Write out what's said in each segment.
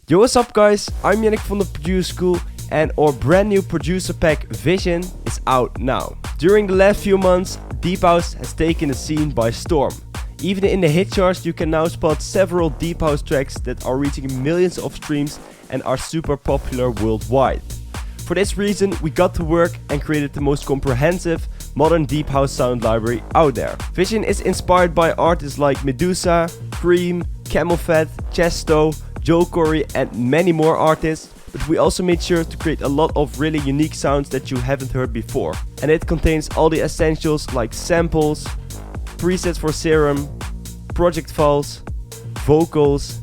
Yo, what's up guys, I'm Yannick from the Producer School and our brand new producer pack Vision is out now. During the last few months, Deep House has taken the scene by storm. Even in the hit charts you can now spot several Deep House tracks that are reaching millions of streams and are super popular worldwide. For this reason we got to work and created the most comprehensive modern Deep House sound library out there. Vision is inspired by artists like Meduza, KREAM, Tiësto, Corry and many more artists, but we also made sure to create a lot of really unique sounds that you haven't heard before. And it contains all the essentials like samples, presets for Serum, project files, vocals,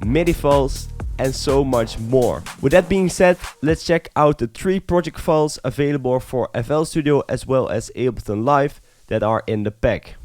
MIDI files and so much more. With that being said, let's check out the 3 project files available for FL Studio as well as Ableton Live that are in the pack.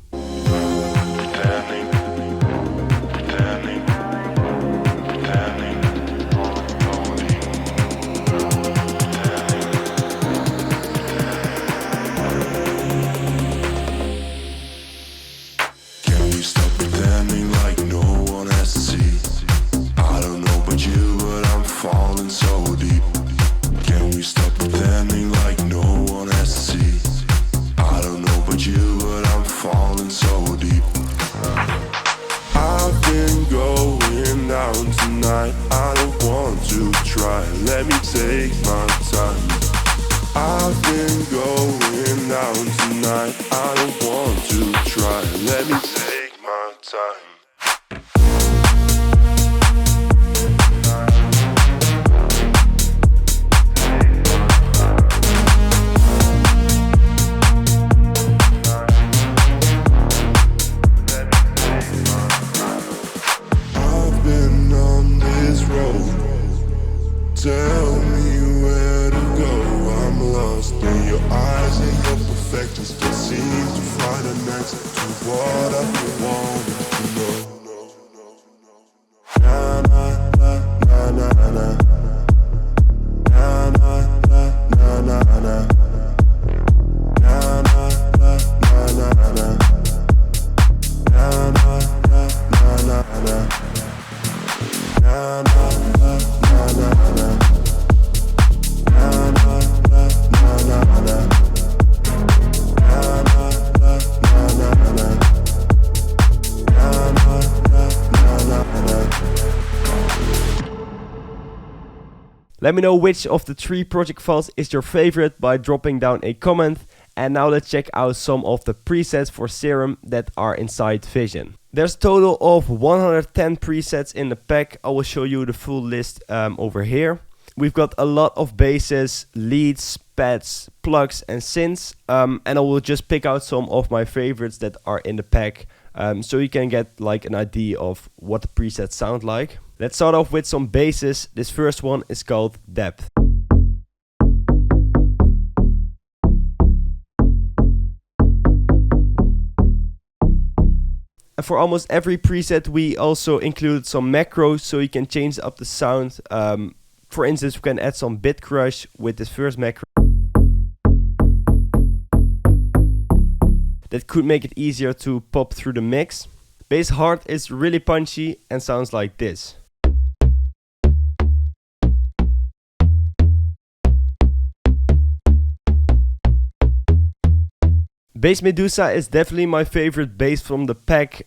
I don't want to try, let me take my time. I've been going down tonight. I don't want to try, let me take my time. Tell me where to go, I'm lost in your eyes and your perfections don't seem to find an answer to what I want to know. Na na na na na na na na na na na na Let me know which of the 3 project files is your favorite by dropping down a comment. And now let's check out some of the presets for Serum that are inside Vision. There's a total of 110 presets in the pack. I will show you the full list over here. We've got a lot of basses, leads, pads, plugs and synths. And I will just pick out some of my favorites that are in the pack. So you can get like an idea of what the presets sound like. Let's start off with some basses. This first one is called Depth. And for almost every preset we also included some macros so you can change up the sound. For instance, we can add some bit crush with this first macro. That could make it easier to pop through the mix. Bass hard is really punchy and sounds like this. Bass Meduza is definitely my favorite bass from the pack.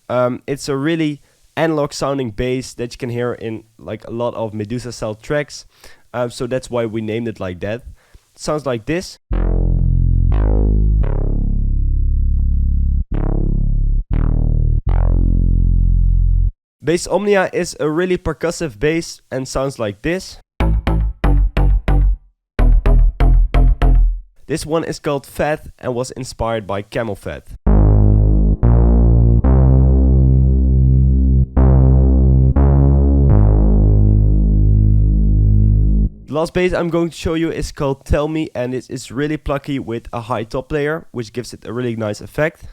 It's a really analog sounding bass that you can hear in like a lot of Meduza style tracks. So that's why we named it like that. It sounds like this. Bass Omnia is a really percussive bass and sounds like this. This one is called Fat and was inspired by camel fat. The last bass I'm going to show you is called Tell Me and it is really plucky with a high top layer, which gives it a really nice effect.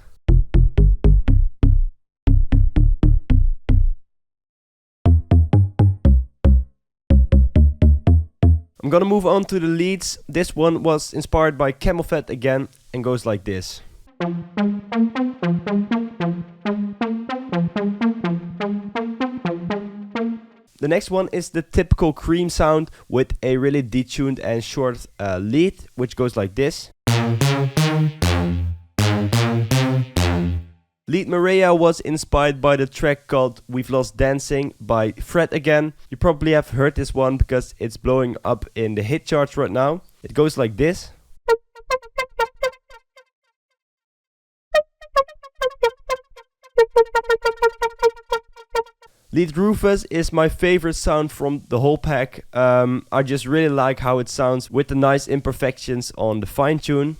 I'm gonna move on to the leads. This one was inspired by camel fat again and goes like this. The next one is the typical KREAM sound with a really detuned and short lead, which goes like this. Lead Maria was inspired by the track called We've Lost Dancing by Fred again. You probably have heard this one because it's blowing up in the hit charts right now. It goes like this. Lead Rufus is my favorite sound from the whole pack. I just really like how it sounds with the nice imperfections on the fine tune.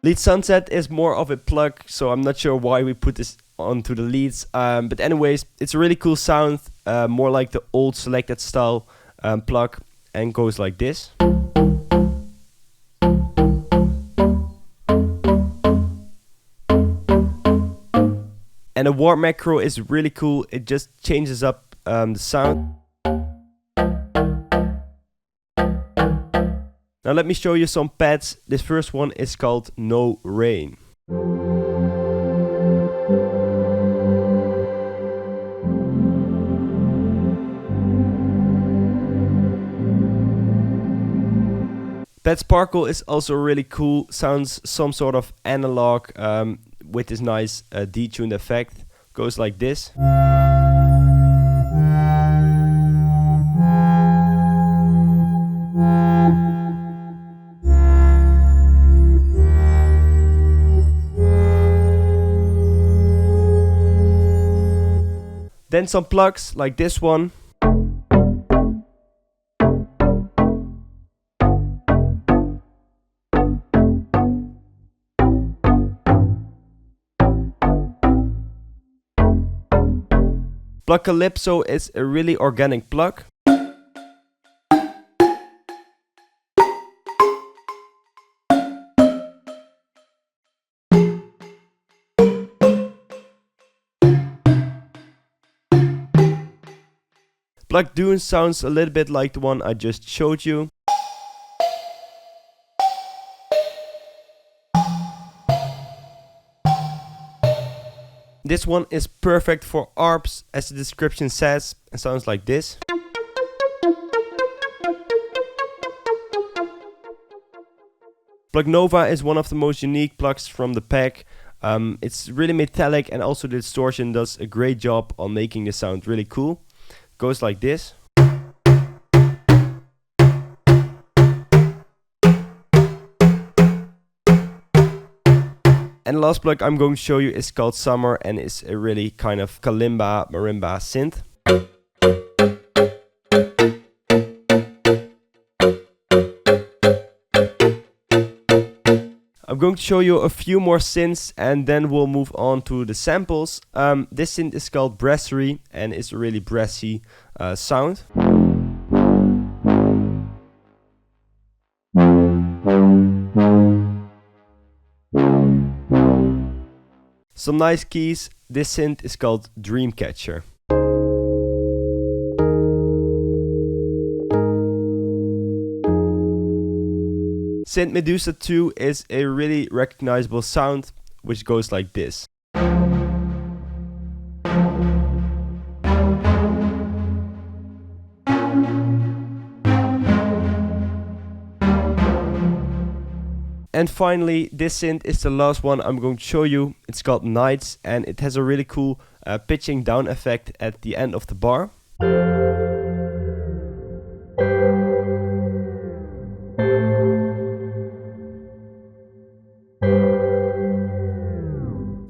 Lead Sunset is more of a plug, so I'm not sure why we put this onto the leads. But anyways, it's a really cool sound, more like the old selected style plug, and goes like this. And the warp macro is really cool, it just changes up the sound. Now let me show you some pads. This first one is called No Rain. Pad Sparkle is also really cool, sounds some sort of analog with this nice detuned effect. Goes like this. Then some plugs like this one. Plug Calypso is a really organic plug. Plug Dune sounds a little bit like the one I just showed you. This one is perfect for ARPs, as the description says, and sounds like this. Plug Nova is one of the most unique plugs from the pack. It's really metallic, and also the distortion does a great job on making the sound really cool. Goes like this. And the last plug I'm going to show you is called Summer, and is a really kind of kalimba marimba synth. I'm going to show you a few more synths and then we'll move on to the samples. This synth is called Brasserie and it's a really brassy sound. Some nice keys. This synth is called Dreamcatcher. Synth Meduza 2 is a really recognizable sound, which goes like this. And finally, this synth is the last one I'm going to show you. It's called Nights and it has a really cool pitching down effect at the end of the bar.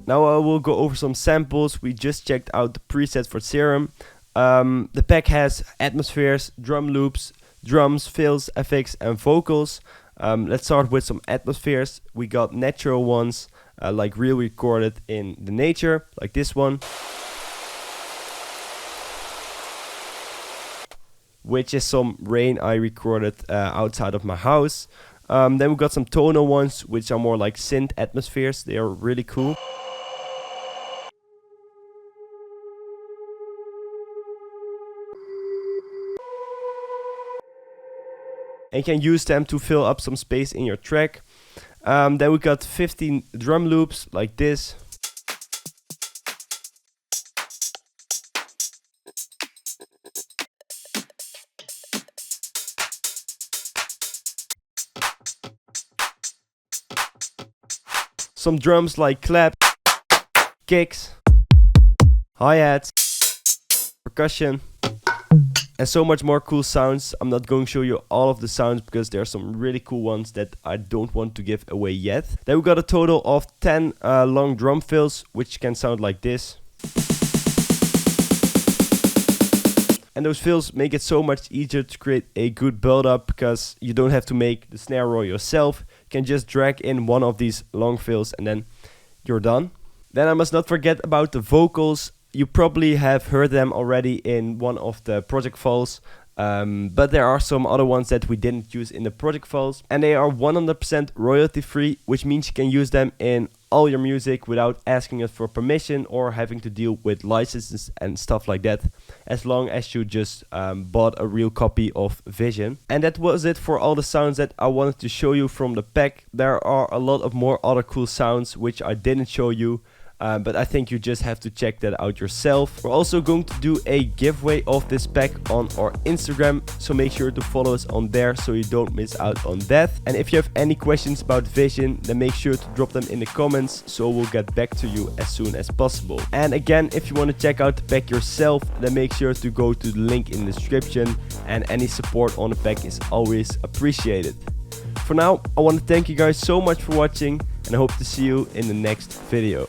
Now I will go over some samples. We just checked out the presets for Serum. The pack has atmospheres, drum loops, drums, fills, effects and vocals. Let's start with some atmospheres. We got natural ones, like real recorded in the nature, like this one, which is some rain I recorded outside of my house. Then we got some tonal ones, which are more like synth atmospheres. They are really cool. And you can use them to fill up some space in your track. Then we got 15 drum loops like this. Some drums like clap, kicks, hi-hats, percussion, and so much more cool sounds. I'm not going to show you all of the sounds because there are some really cool ones that I don't want to give away yet. Then we got a total of 10 long drum fills, which can sound like this. And those fills make it so much easier to create a good build up because you don't have to make the snare roll yourself. You can just drag in one of these long fills and then you're done. Then I must not forget about the vocals. You probably have heard them already in one of the project files, but there are some other ones that we didn't use in the project files, and they are 100% royalty free, which means you can use them in all your music without asking us for permission or having to deal with licenses and stuff like that, as long as you just bought a real copy of Vision. And that was it for all the sounds that I wanted to show you from the pack. There are a lot of more other cool sounds which I didn't show you. But I think you just have to check that out yourself. We're also going to do a giveaway of this pack on our Instagram, so make sure to follow us on there so you don't miss out on that. And if you have any questions about Vision, then make sure to drop them in the comments so we'll get back to you as soon as possible. And again, if you want to check out the pack yourself, then make sure to go to the link in the description, and any support on the pack is always appreciated. For now, I want to thank you guys so much for watching, and I hope to see you in the next video.